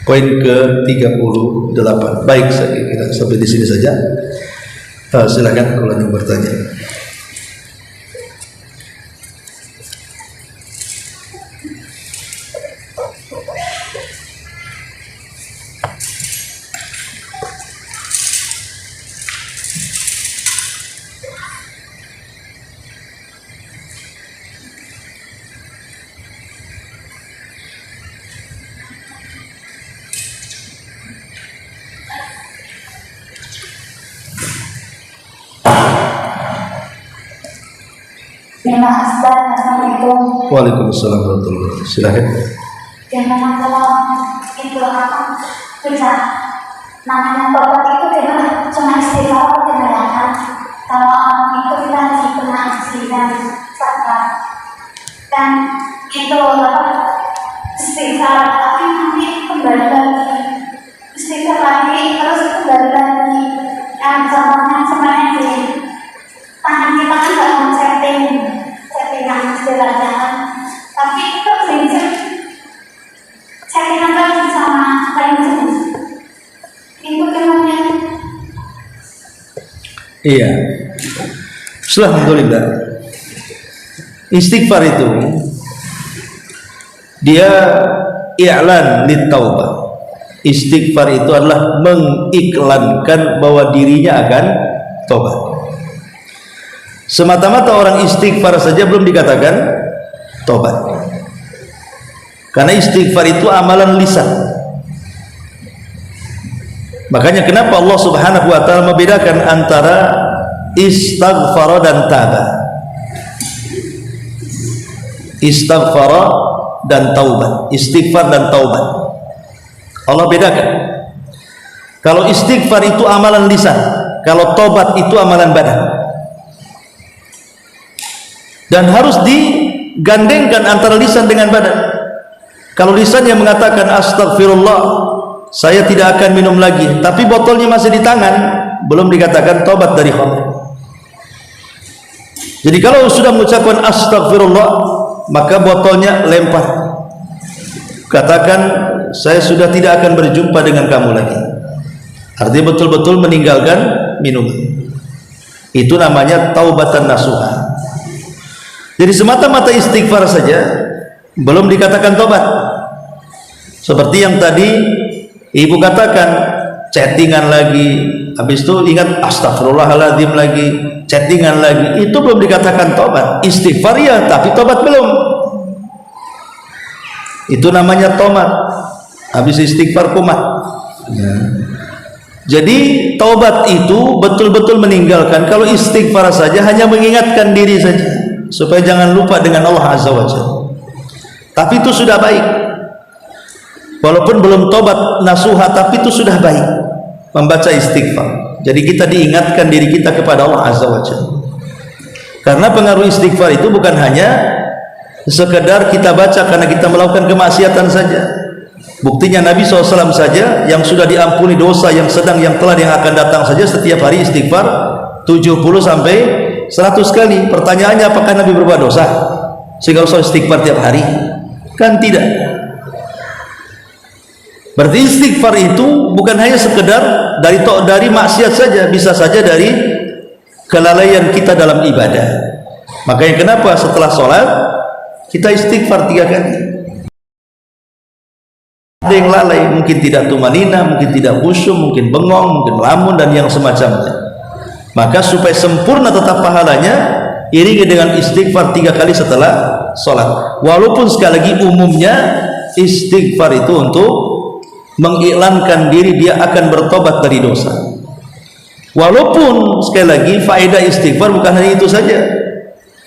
poin ke-38. Baik, saya kira sampai di sini saja. Silakan kalau ingin bertanya. Assalamualaikum. Waalaikumsalam warahmatullahi wabarakatuh. Silakan. Gimana kalau itu apa bisa namanya tobat itu gimana? Cuma istighfar atau kebanyakan? Kalau itu kita masih pernah istighfar sabar dan itu apa istighfar tapi nanti kembali lagi istighfar lagi terus kembali lagi yang contohnya semuanya di tangan kita kan nggak mau settingan istilahnya, tapi itu prinsip settingan lagi sama prinsip itu kemudian. Iya. Alhamdulillah. Istighfar itu dia i'lan littaubah. Istighfar itu adalah mengiklankan bahwa dirinya akan tobat. Semata-mata orang istighfar saja belum dikatakan tobat, karena istighfar itu amalan lisan. Makanya kenapa Allah Subhanahu wa ta'ala membedakan antara istighfar dan taba. Istighfar dan taubat, istighfar dan taubat Allah bedakan. Kalau istighfar itu amalan lisan, kalau taubat itu amalan badan. Dan harus digandengkan antara lisan dengan badan. Kalau lisan yang mengatakan astagfirullah, saya tidak akan minum lagi, tapi botolnya masih di tangan, belum dikatakan tobat dari khamr. Jadi kalau sudah mengucapkan astagfirullah, maka botolnya lempar, katakan saya sudah tidak akan berjumpa dengan kamu lagi. Artinya betul-betul meninggalkan minuman. Itu namanya taubatan nasuha. Jadi semata-mata istighfar saja belum dikatakan tobat. Seperti yang tadi ibu katakan, chattingan lagi, habis itu ingat astagfirullahaladzim lagi, chattingan lagi, itu belum dikatakan tobat. Istighfar ya, tapi tobat belum. Itu namanya tomat. Habis istighfar kumat. Ya. Jadi taubat itu betul-betul meninggalkan. Kalau istighfar saja hanya mengingatkan diri saja supaya jangan lupa dengan Allah Azza wa Jalla. Tapi itu sudah baik. Walaupun belum tobat nasuha, tapi itu sudah baik membaca istighfar. Jadi kita diingatkan diri kita kepada Allah Azza wa Jalla. Karena pengaruh istighfar itu bukan hanya sekedar kita baca karena kita melakukan kemaksiatan saja. Buktinya Nabi SAW saja yang sudah diampuni dosa yang sedang, yang telah, yang akan datang saja setiap hari istighfar 70 sampai 100 kali. Pertanyaannya, apakah Nabi berbuat dosa sehingga harus istighfar tiap hari? Kan tidak. Berarti istighfar itu bukan hanya sekedar dari maksiat saja, bisa saja dari kelalaian kita dalam ibadah. Makanya kenapa setelah sholat kita istighfar 3 kali. Ada yang lalai, mungkin tidak tumanina, mungkin tidak khusyuk, mungkin bengong, mungkin melamun dan yang semacamnya. Maka supaya sempurna tetap pahalanya, iringi dengan istighfar 3 kali setelah sholat. Walaupun sekali lagi umumnya istighfar itu untuk mengiklankan diri dia akan bertobat dari dosa. Walaupun sekali lagi faedah istighfar bukan hanya itu saja.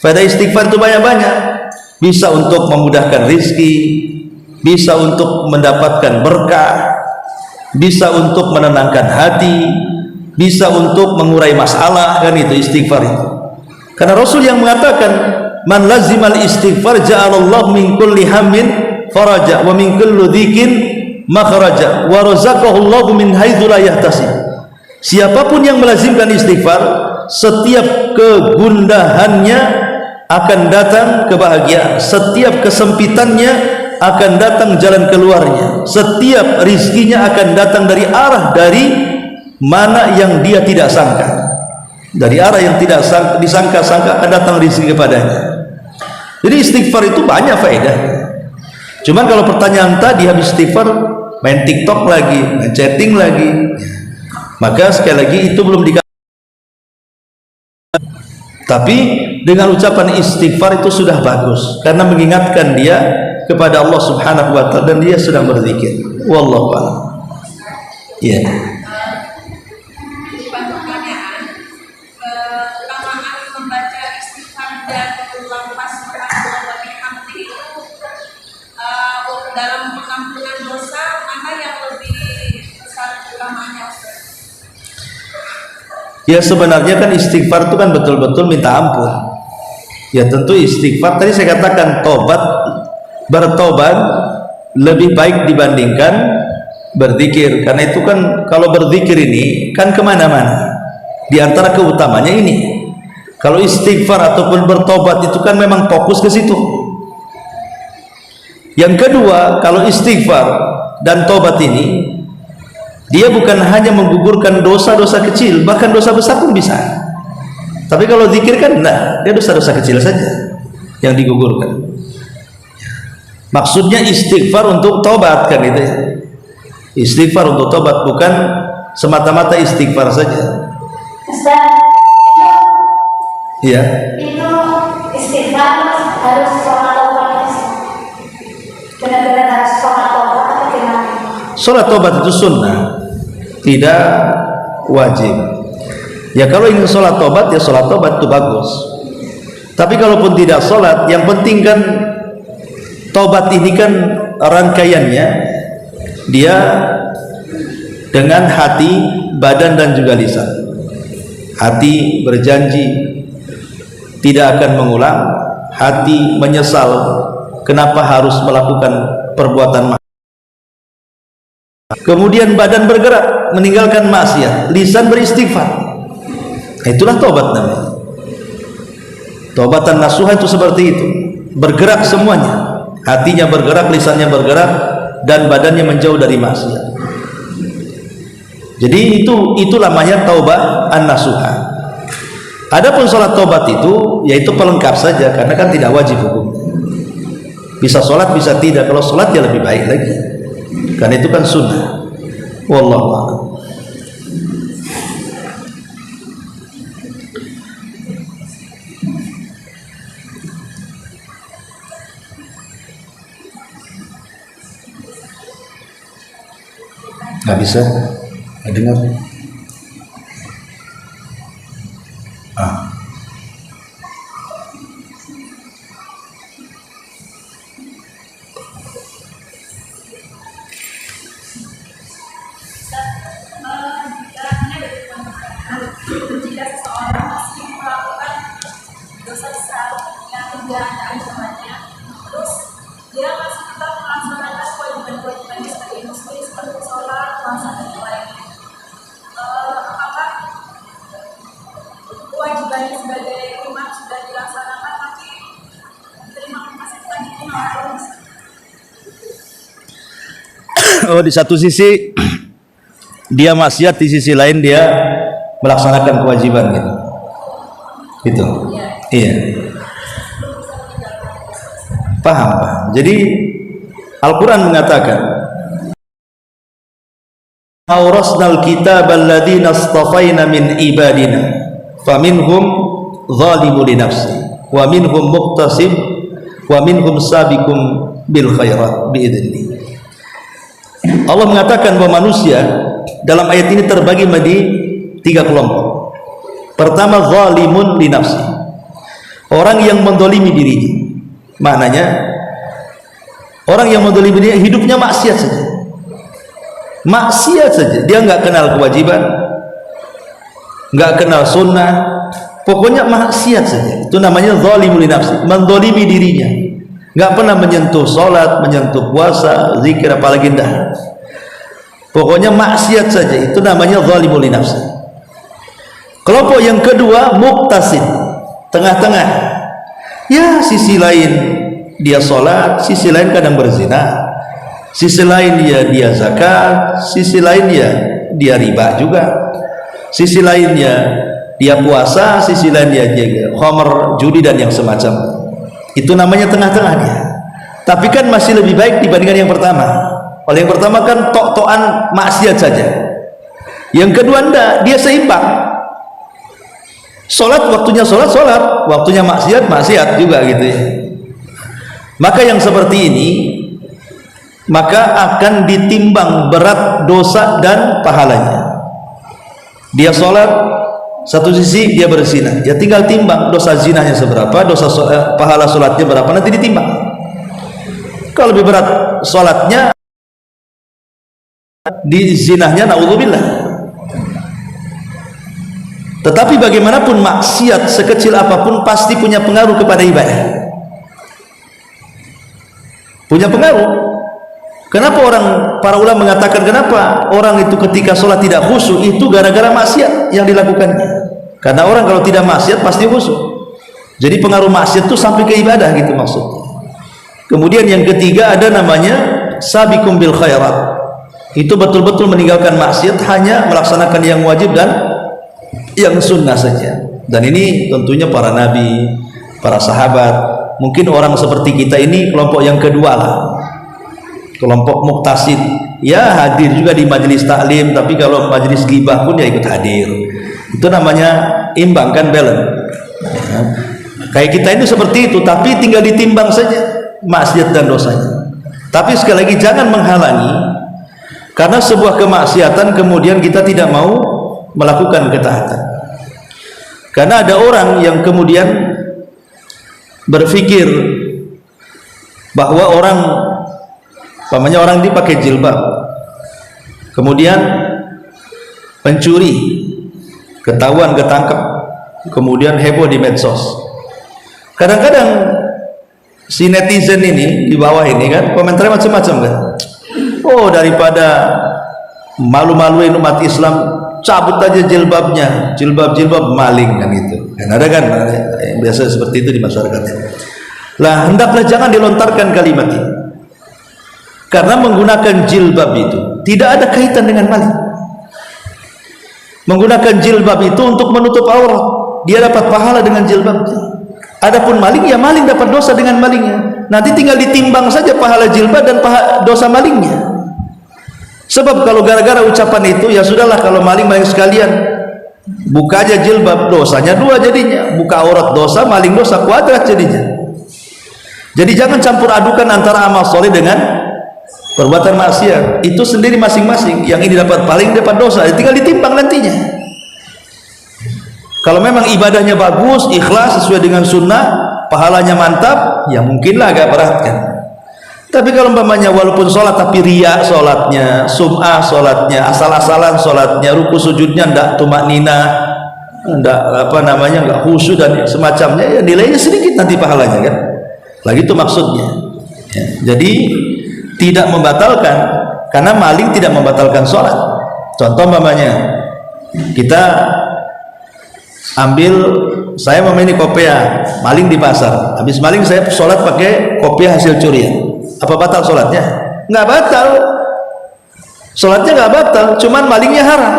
Faedah istighfar itu banyak-banyak. Bisa untuk memudahkan rizki, bisa untuk mendapatkan berkah, bisa untuk menenangkan hati, bisa untuk mengurai masalah, kan itu istighfar itu. Karena Rasul yang mengatakan, man lazimal istighfar ja'alallahu min kulli hammin faraja wa min kulli dhikin makhraja wa razaqahu Allahu min haitsu la yahtasib. Siapapun yang melazimkan istighfar, setiap kegundahannya akan datang kebahagiaan, setiap kesempitannya akan datang jalan keluarnya, setiap rizkinya akan datang dari arah dari mana yang dia tidak sangka, dari arah yang tidak disangka-sangka akan datang rizki kepadanya. Jadi istighfar itu banyak faedah. Cuman kalau pertanyaan tadi habis istighfar main TikTok lagi, main chatting lagi, maka sekali lagi itu belum dikatakan. Tapi dengan ucapan istighfar itu sudah bagus, karena mengingatkan dia kepada Allah Subhanahu wa ta'ala dan dia sedang berzikir. Wallahu a'lam. Ya. Pertanyaan, keutamaan membaca istighfar dan lepas subhanallah wa bihamdi itu dalam pengampunan dosa mana yang lebih besar keutamaannya? Ya sebenarnya kan istighfar itu kan betul-betul minta ampun. Ya tentu istighfar tadi saya katakan bertobat lebih baik dibandingkan berzikir, karena itu kan kalau berzikir ini kan kemana-mana. Di antara keutamanya ini, kalau istighfar ataupun bertobat itu kan memang fokus ke situ. Yang kedua, kalau istighfar dan tobat ini dia bukan hanya menggugurkan dosa-dosa kecil, bahkan dosa besar pun bisa. Tapi kalau zikir kan enggak, dia dosa-dosa kecil saja yang digugurkan. Maksudnya istighfar untuk tobat kan itu ya. Istighfar untuk tobat, bukan semata-mata istighfar saja. Ustaz, Iya. itu istighfar harus sholat tobat, benar-benar harus sholat tobat atau gimana? Sholat tobat itu sunnah, tidak wajib. Ya kalau ingin sholat tobat, ya sholat tobat itu bagus. Tapi kalaupun tidak sholat, yang penting kan tobat ini kan rangkaiannya dia dengan hati, badan dan juga lisan. Hati berjanji tidak akan mengulang, hati menyesal kenapa harus melakukan perbuatan maksiat. Kemudian badan bergerak meninggalkan maksiat, lisan beristighfar. Itulah tobat namanya. Tobatan nasuha itu seperti itu, bergerak semuanya. Hatinya bergerak, lisannya bergerak, dan badannya menjauh dari maksiat. Jadi itu namanya taubah an-nasuha. Adapun sholat tobat itu yaitu pelengkap saja, karena kan tidak wajib hukum. Bisa sholat, bisa tidak. Kalau sholat ya lebih baik lagi, karena itu kan sunnah. Wallahu a'lam. Nggak bisa, nggak dengar. Jika seseorang masih melakukan dosa besar yang tidak ada ancamannya, terus dia masih tetap melaksanakan kewajiban-kewajibannya sebagai muslim seperti sholat, puasa dan lainnya. Apakah kewajibannya sebagai umat sudah dilaksanakan tapi diterima masih lagi menolak? Oh, di satu sisi dia maksiat, di sisi lain dia melaksanakan kewajiban gitu. Gitu. Iya. Paham. Jadi Al-Quran mengatakan awrasnal kitaba alladziina astafaina min ibadina faminhum zalimun li nafsi wa minhum muqtasid wa minhum sabiqun bil khairat biidznillah. Allah mengatakan bahwa manusia dalam ayat ini terbagi menjadi 3 kelompok. Pertama, zalimun li nafsi, orang yang mendolimi dirinya. Maknanya orang yang mendolimi dirinya hidupnya maksiat saja, maksiat saja, dia nggak kenal kewajiban, nggak kenal sunnah, pokoknya maksiat saja. Itu namanya zalimul li nafsi, mendolimi dirinya, nggak pernah menyentuh sholat, menyentuh puasa, zikir, apalagi dah, pokoknya maksiat saja. Itu namanya zalimul li nafsi. Kelompok yang kedua, muqtasid, tengah-tengah, ya sisi lain dia sholat, sisi lain kadang berzina, sisi lain dia zakat, sisi lain dia riba juga, sisi lainnya dia puasa, sisi lain dia jaga khamr, judi dan yang semacam. Itu namanya tengah-tengah dia. Tapi kan masih lebih baik dibandingkan yang pertama. Kalau yang pertama kan tok-tokan maksiat saja. Yang kedua enggak, dia seimbang. Sholat waktunya sholat, waktunya maksiat juga gitu ya. Maka yang seperti ini maka akan ditimbang berat dosa dan pahalanya. Dia sholat, satu sisi dia berzina, ya tinggal timbang dosa zinanya seberapa, pahala sholatnya berapa, nanti ditimbang. Kalau lebih berat sholatnya, di zinahnya naudzubillah. Tetapi bagaimanapun maksiat sekecil apapun pasti punya pengaruh kepada ibadah, punya pengaruh. Kenapa para ulama mengatakan kenapa orang itu ketika sholat tidak khusyuk itu gara-gara maksiat yang dilakukannya? Karena orang kalau tidak maksiat pasti khusyuk. Jadi pengaruh maksiat itu sampai ke ibadah gitu maksudnya. Kemudian yang ketiga ada namanya sabiqum bil khairat. Itu betul-betul meninggalkan maksiat, hanya melaksanakan yang wajib dan yang sunnah saja. Dan ini tentunya para nabi, para sahabat. Mungkin orang seperti kita ini kelompok yang kedua lah, kelompok muqtasid, ya hadir juga di majelis taklim, tapi kalau majelis ghibah pun ya ikut hadir. Itu namanya imbang kan, balance ya. Kayak kita ini seperti itu, tapi tinggal ditimbang saja maksiat dan dosanya. Tapi sekali lagi jangan menghalangi, karena sebuah kemaksiatan kemudian kita tidak mau melakukan ketaatan. Karena ada orang yang kemudian berpikir bahwa orang dipakai jilbab, kemudian pencuri ketahuan, ketangkep, kemudian heboh di medsos. Kadang-kadang si netizen ini di bawah ini kan komentarnya macam-macam kan. Oh, daripada malu-maluin umat Islam, cabut aja jilbabnya, jilbab maling kan gitu. Dan ada kan yang biasa seperti itu di masyarakat. Lah hendaklah jangan dilontarkan kalimat ini, karena menggunakan jilbab itu tidak ada kaitan dengan maling. Menggunakan jilbab itu untuk menutup aurat, dia dapat pahala dengan jilbabnya. Adapun maling, ya maling dapat dosa dengan malingnya. Nanti tinggal ditimbang saja pahala jilbab dan dosa malingnya. Sebab kalau gara-gara ucapan itu, ya sudahlah, kalau maling sekalian, buka aja jilbab, dosanya 2 jadinya. Buka aurat dosa, maling dosa, kuadrat jadinya. Jadi jangan campur adukan antara amal soleh dengan perbuatan maksiat. Itu sendiri masing-masing. Yang ini dapat paling dapat dosa, tinggal ditimbang nantinya. Kalau memang ibadahnya bagus, ikhlas, sesuai dengan sunnah, pahalanya mantap, ya mungkinlah agak beratkan. Tapi kalau umpamanya walaupun sholat tapi riya sholatnya, sum'ah sholatnya, asal-asalan sholatnya, ruku sujudnya ndak tumaknina, ndak ndak khusyuk dan semacamnya, ya nilainya sedikit nanti pahalanya kan. Lagi itu maksudnya ya. Jadi tidak membatalkan, karena maling tidak membatalkan sholat. Contoh umpamanya kita ambil, saya ini kopiah, maling di pasar, habis maling saya sholat pakai kopiah hasil curian, apa batal sholatnya? Nggak batal, sholatnya nggak batal, cuman malingnya haram,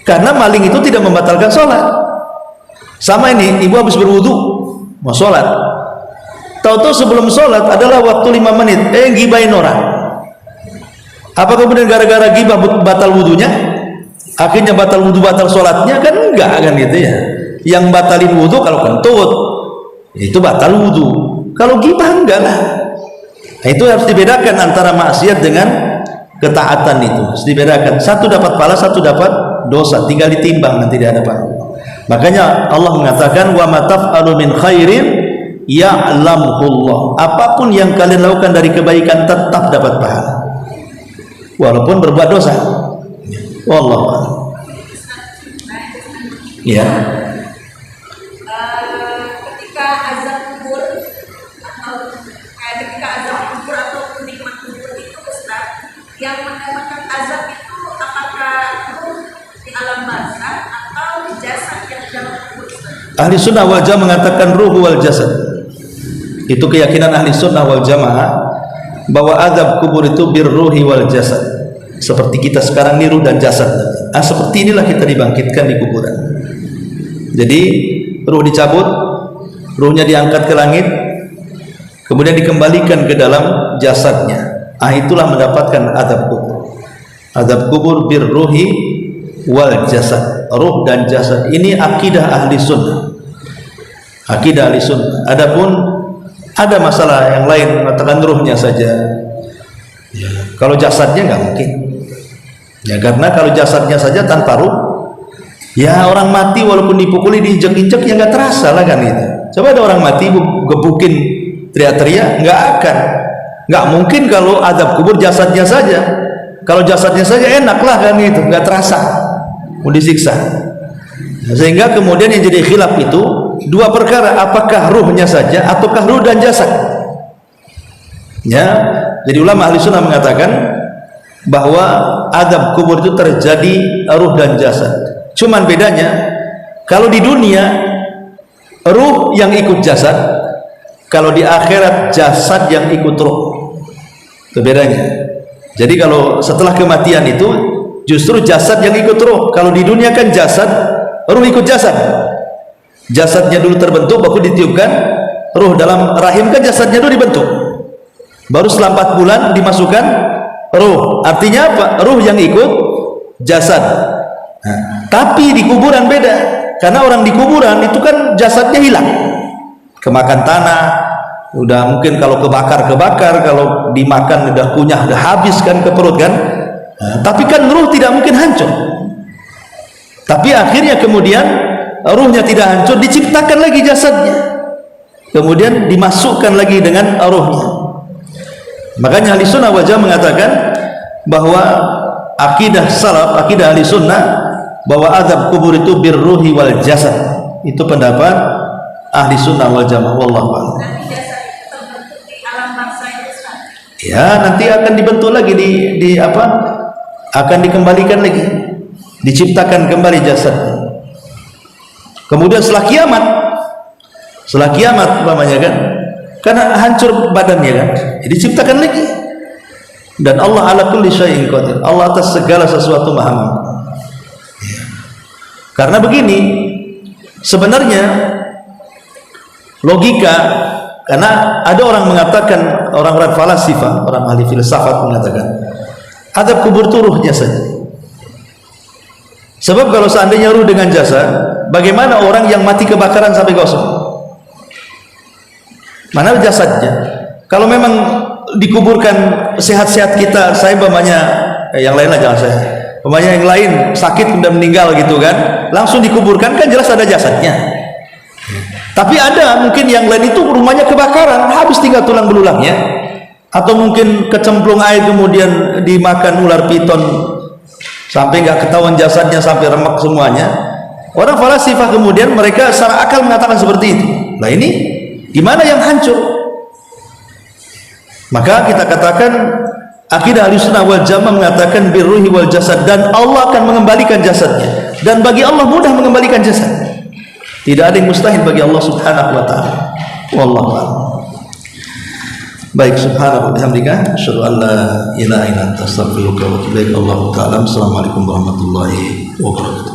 karena maling itu tidak membatalkan sholat. Sama ini, ibu habis berwudu mau sholat, tahu-tahu sebelum sholat adalah waktu 5 menit, gibahin orang, Apa kemudian gara-gara gibah batal wudunya? Akhirnya batal wudu, batal sholatnya? Kan enggak kan gitu ya. Yang batalin wudu kalau kentut itu batal wudu, kalau gibah enggak lah. Nah, itu harus dibedakan antara maksiat dengan ketaatan. Itu harus dibedakan. Satu dapat pahala, satu dapat dosa, tinggal ditimbang nanti di hadapan Allah. Makanya Allah mengatakan wa ma taf'alu min khairin ya'lamullah. Apapun yang kalian lakukan dari kebaikan tetap dapat pahala walaupun berbuat dosa. Wallahu a'lam. Ya. Ketika azab kubur atau nikmat kubur itu, Ustaz, yang mendapatkan azab itu apakah ruh di alam barzakh atau di jasad yang dalam kubur, Ustaz? Ahli sunnah wal jamaah mengatakan ruh wal jasad. Itu keyakinan ahli sunnah wal jamaah, bahwa azab kubur itu birruhi wal jasad. Seperti kita sekarang ini ruh dan jasad. Seperti inilah kita dibangkitkan di kuburan. Jadi ruh dicabut, ruhnya diangkat ke langit, kemudian dikembalikan ke dalam jasadnya. Itulah mendapatkan azab kubur. Azab kubur birruhi wal jasad. Ruh dan jasad ini akidah ahli sunnah. Akidah ahli sunnah. Adapun ada masalah yang lain, mengatakan ruhnya saja. Ya, kalau jasadnya nggak mungkin. Ya, karena kalau jasadnya saja tanpa ruh, ya orang mati walaupun dipukuli, diinjek-injek, ya nggak terasa lah kan itu. Coba ada orang mati gebukin, teriak-teriak, nggak mungkin. Kalau azab kubur jasadnya saja. Kalau jasadnya saja enak lah kan itu, nggak terasa mau disiksa. Sehingga kemudian yang jadi khilaf itu dua perkara, apakah ruhnya saja ataukah ruh dan jasad. Ya, jadi ulama ahli sunnah mengatakan bahwa azab kubur itu terjadi ruh dan jasad. Cuman bedanya, kalau di dunia ruh yang ikut jasad, kalau di akhirat jasad yang ikut ruh. Itu bedanya. Jadi kalau setelah kematian itu justru jasad yang ikut ruh. Kalau di dunia kan jasad, ruh ikut jasad. Jasadnya dulu terbentuk, baru ditiupkan ruh dalam rahim, kan jasadnya dulu dibentuk. Baru setelah 4 bulan dimasukkan ruh. Artinya apa? Ruh yang ikut jasad. Nah, tapi di kuburan beda, karena orang di kuburan itu kan jasadnya hilang, kemakan tanah, udah mungkin kalau kebakar, kalau dimakan udah kunyah, udah habis kan ke perut kan. Nah, tapi kan ruh tidak mungkin hancur. Tapi akhirnya kemudian ruhnya tidak hancur, diciptakan lagi jasadnya, kemudian dimasukkan lagi dengan ruhnya. Makanya ahli sunnah wal jamaah mengatakan bahwa akidah salaf, akidah ahli sunnah, bahwa azab kubur itu birruhi wal jasad. Itu pendapat ahli sunnah wal jamaah. Wallahu a'lam. Nanti jasad itu terbentuk di alam barzakh itu, Ustaz? Ya, nanti akan dibentuk lagi di apa? Akan dikembalikan lagi, diciptakan kembali jasadnya. Kemudian setelah kiamat umpamanya kan, karena hancur badannya kan, diciptakan lagi. Dan Allah ala kulli syai'in qadir. Allah atas segala sesuatu maha mampu. Karena begini, sebenarnya logika, karena ada orang mengatakan, orang-orang falasifah, orang ahli filsafat mengatakan azab kubur itu ruhnya saja. Sebab kalau seandainya ruh dengan jasad, bagaimana orang yang mati kebakaran sampai gosong? Mana jasadnya? Kalau memang dikuburkan sehat-sehat kita, saya umpamanya yang lain lah, jangan saya. Umpamanya yang lain sakit udah meninggal gitu kan, langsung dikuburkan kan jelas ada jasadnya. Tapi ada mungkin yang lain itu rumahnya kebakaran, habis tinggal tulang belulangnya, atau mungkin kecemplung air kemudian dimakan ular piton sampai nggak ketahuan jasadnya, sampai remek semuanya. Orang falasifah kemudian mereka secara akal mengatakan seperti itu. Nah ini gimana yang hancur? Maka kita katakan akidah ahlussunnah wal jamaah mengatakan birruhi wal jasad, dan Allah akan mengembalikan jasadnya, dan bagi Allah mudah mengembalikan jasad. Tidak ada yang mustahil bagi Allah subhanahu wa ta'ala. Wallahu a'lam. Baik, subhanallahi wa bihamdika, asyhadu an la ilaha illa anta, astaghfiruka wa atubu ilaik. Allahu ta'ala. Assalamualaikum warahmatullahi wabarakatuh.